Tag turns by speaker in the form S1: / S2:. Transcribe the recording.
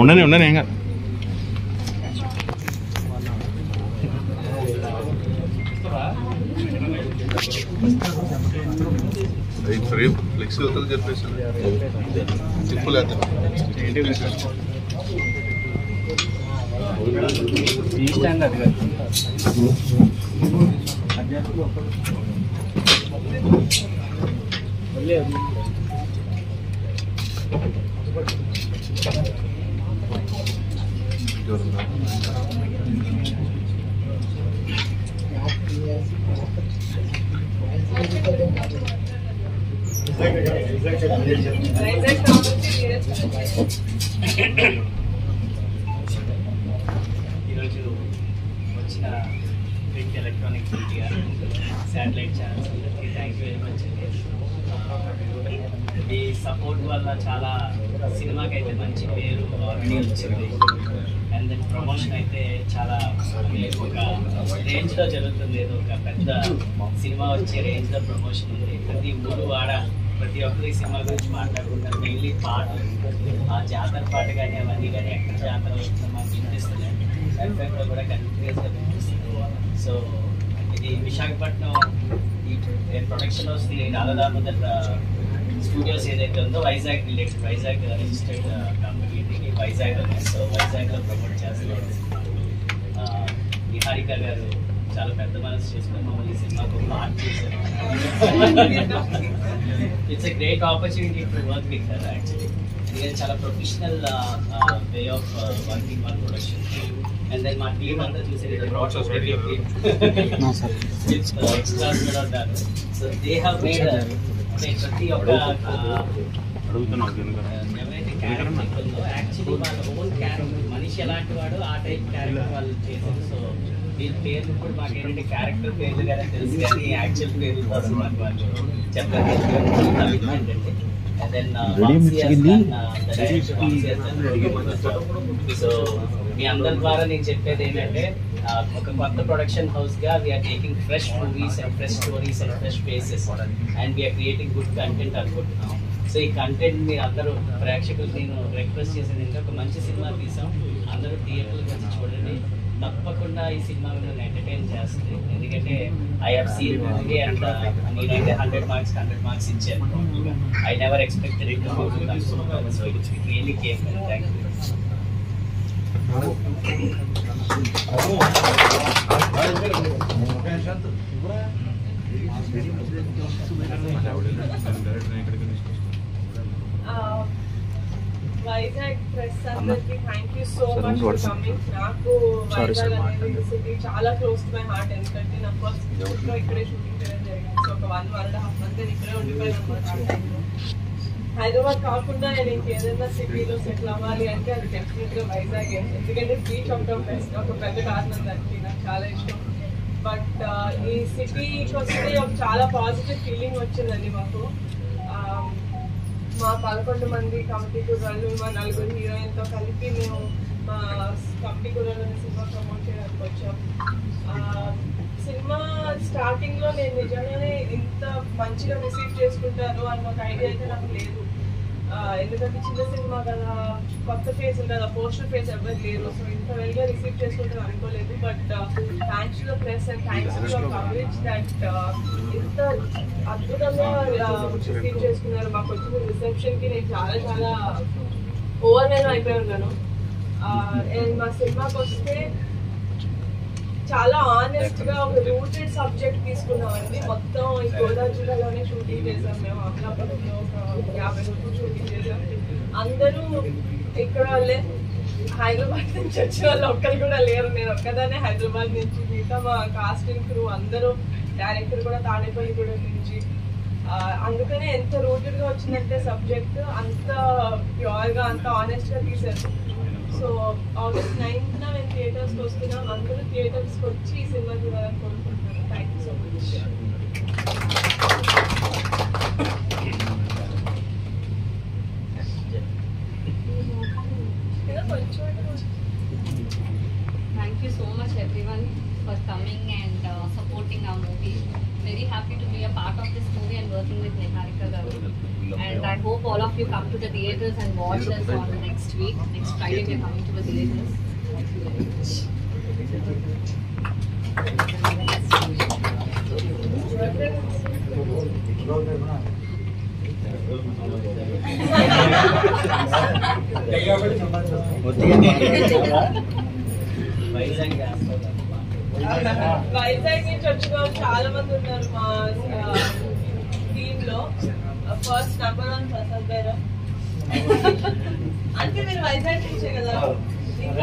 S1: ఉండని ఉండని ఏం కాదు.
S2: ఫ్లెక్సీ అవుతుంది చెప్పేసి సింపుల్
S3: ఈరోజు వచ్చిన print electronic media satellite channels అందరికీ థ్యాంక్ యూ వెరీ మచ్ అండి. ఈ సపోర్ట్ వల్ల చాలా సినిమాకి అయితే మంచి పేరు ఆల్రెడీ వచ్చింది. అండ్ దెన్ ప్రమోషన్ అయితే చాలా ఒక రేంజ్లో జరుగుతుంది. ఏదో ఒక పెద్ద సినిమా వచ్చే రేంజ్లో ప్రమోషన్ ఉంది. ప్రతి ఊరు వాడ ప్రతి ఒక్కరు ఈ సినిమా గురించి మాట్లాడుకుంటారు. మెయిన్లీ పాటలు, ఆ జాతర పాట కానీ అవన్నీ కానీ ఎక్కడ జాతర అవుతుందో మాకు వినిపిస్తుంది. ఎఫ్ఎంలో కూడా కంటిన్యూస్గా వినిపిస్తుంది. సో ఇది విశాఖపట్నం ఈ ప్రొడక్షన్ వస్తుంది రాధాదామోదర్ స్టూడియోస్ ఏదైతే ఉందో Vizag related, Vizag registered company ఇది వైజాగ్ ఉన్నాయి. సో వైజాగ్లో ప్రమోట్ చేస్తున్నారు. నిహారిక గారు చాలా పెద్ద మనసు చేసుకుని మమ్మల్ని సినిమాకు పార్ట్ చేశారు. It's a great opportunity to work with her actually. ఎందుకంటే చాలా professional way of working on production. And then మా టీమ్ అంతా చూసేది ఎక్స్ట్రాస్ కూడా ఉన్నారు. సో దే హ్యావ్ మేడ్ ప్రతి ఒక్క ఎవరైతే క్యారెక్టర్ ఉందో యాక్చువల్లీ వాళ్ళ ఓన్ క్యారెక్టర్, మనిషి ఎలాంటి వాడు ఆ టైప్ క్యారెక్టర్ వాళ్ళు చేశారు. సో వీళ్ళ పేర్లు కూడా మాకు ఏంటంటే క్యారెక్టర్ పేర్లు కానీ తెలుసు, కానీ యాక్చువల్ పేర్లు కోసం మాకు వాళ్ళు చెప్పలేదు. సో మీ అందరి ద్వారా నేను చెప్పేది ఏంటంటే ఒక కొత్త ప్రొడక్షన్ హౌస్ గా we're taking fresh movies and fresh stories and fresh faces and we're creating good content అనుకుంటున్నాం. సో ఈ కంటెంట్ మీరు అందరూ ప్రేక్షకులు నేను రిక్వెస్ట్ చేసేది ఏంటంటే ఒక మంచి సినిమా తీసాం, అందరూ థియేటర్లకు వచ్చి చూడండి. తప్పకుండా ఈ సినిమా మిమ్మల్ని ఎంటర్టైన్ చేస్తుంది. ఎందుకంటే I have seen movie and నేనైతే 100 మార్క్స్ ఇచ్చాను. I never expected it to come so well. So it's really came well. Thank you.
S4: Vizag press అందరికి thank you so much for coming. నాకు వైజాగ్ అనేది సిటీ చాలా close to my heart. ఎందుకంటే నా first షూట్లో ఇక్కడే shooting చేయడం జరిగింది. సో ఒక 1.5 months నేను ఇక్కడే ఉండిపోయాను అనమాట. హైదరాబాద్ కాకుండా నేను ఇంకేదైనా సిటీలో సెటిల్ అవ్వాలి అంటే అది డెఫినెట్గా వైజాగే. ఎందుకంటే బీచ్ ఆఫ్ బెస్ట్, ఒక పెద్ద కారణం దానికి నాకు చాలా ఇష్టం. బట్ ఈ సిటీకి వస్తే ఒక చాలా పాజిటివ్ ఫీలింగ్ వచ్చిందండి మాకు. మా 11 మంది కమిటీ కుర్రాళ్ళు, మా 4 హీరోయిన్తో కలిపి మేము మా కమిటీ కుర్రాళ్ళని సినిమా ప్రమోట్ చేయడానికి వచ్చాం. సినిమా స్టార్టింగ్లో నేను నిజంగానే ఇంత మంచిగా రిసీవ్ చేసుకుంటారు అన్న ఒక ఐడియా అయితే నాకు లేదు. ఎందుకంటే చిన్న సినిమా కదా, కొత్త ఫేస్ ఉంటుంది, పోస్టర్ ఫేస్ ఎవరు లేరు. సో ఇంత వెల్గా రిసీవ్ చేసుకుంటారు అనుకోలేదు. But thanks to the press and thanks to your coverage that ఇంత అద్భుతంగా రిసీవ్ చేసుకున్నారు. మాకు వచ్చిన రిసెప్షన్కి నేను చాలా చాలా ఓవర్వెల్మ్ అయిపోయి ఉన్నాను. అండ్ మా సినిమాకి వస్తే చాలా ఆనెస్ట్గా ఒక రూటెడ్ సబ్జెక్ట్ తీసుకున్నామండి. మొత్తం ఈ గోదావరి జిల్లాలోనే షూట్ షూటింగ్ చేసాం మేము. అమలాపురంలో ఒక 50 రోజులు షూటింగ్ చేసాం. అందరూ ఇక్కడ హైదరాబాద్ నుంచి వచ్చిన వాళ్ళు ఒక్కరు కూడా లేరు. నేను ఒక్కదానే హైదరాబాద్ నుంచి. మిగతా మా కాస్టింగ్ క్రూ అందరూ, డైరెక్టర్ కూడా తాడేపల్లిగూడెం నుంచి. అందుకనే ఎంత రూటెడ్గా వచ్చిందంటే సబ్జెక్ట్, అంత ప్యూర్గా, అంత ఆనెస్ట్గా తీశారు. సో August 9th మేము థియేటర్స్కి వస్తున్నాం. అందరూ థియేటర్స్కి వచ్చి ఈ సినిమా చూడాలని కోరుకుంటున్నాను. Thank you so much.
S5: Thank you so much everyone for coming and supporting our movie. Very happy to be a part of this movie and working with Niharika garu. And I hope all of you come to the theatres and watch us on next week. Next Friday we are coming to the theatres. Thank you very much.
S4: Vizag నుంచి వచ్చిన చాలా మంది ఉన్నారు మా team లో. First number 1 Prasad గారు. అంటే మీరు వైజాగ్ నుంచే కదా. ఇంకా